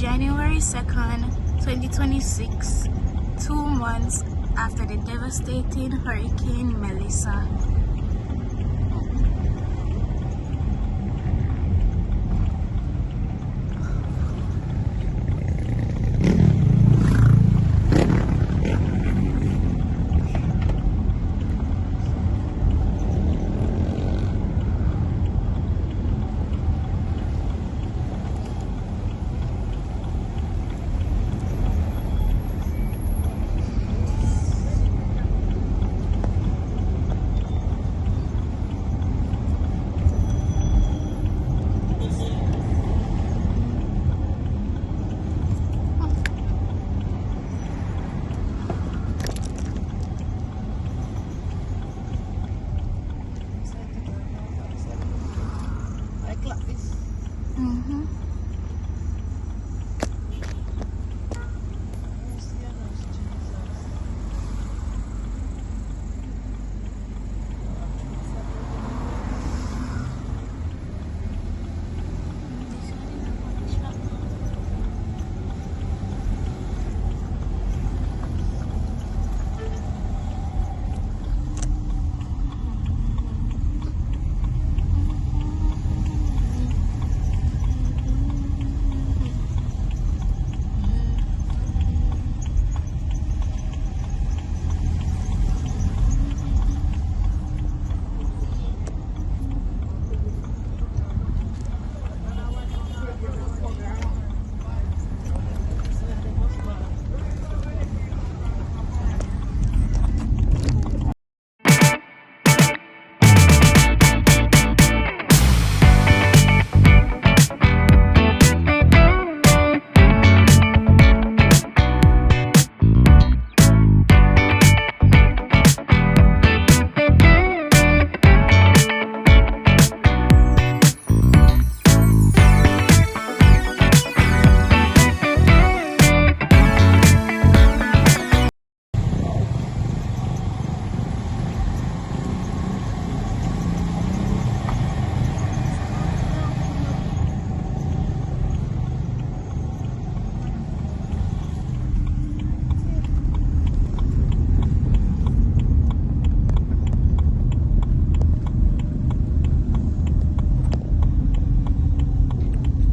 January 2nd, 2026, 2 months after the devastating Hurricane Melissa. Mm-hmm.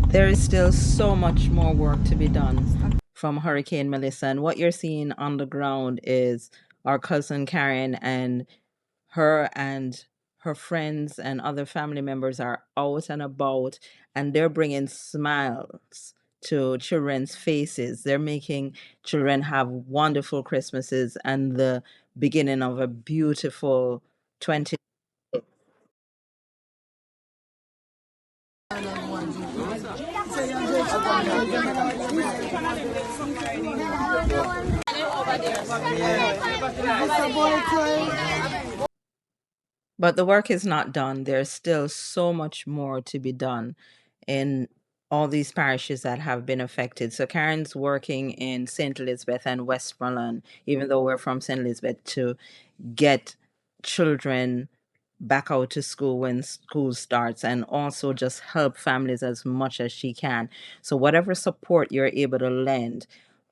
There is still so much more work to be done from Hurricane Melissa. And what you're seeing on the ground is our cousin Karen, and her her friends and other family members are out and about, and they're bringing smiles to children's faces. They're making children have wonderful Christmases and the beginning of a beautiful 20. But the work is not done. There's still so much more to be done in all these parishes that have been affected. So Karen's working in St. Elizabeth and Westmoreland, even though we're from St. Elizabeth, to get children back out to school when school starts, and also just help families as much as she can. So whatever support you're able to lend,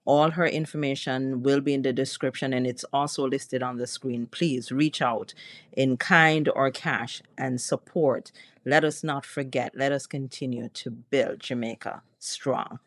all her information will be in the description, and it's also listed on the screen. Please reach out in kind or cash and support. Let us not forget. Let us continue to build Jamaica strong.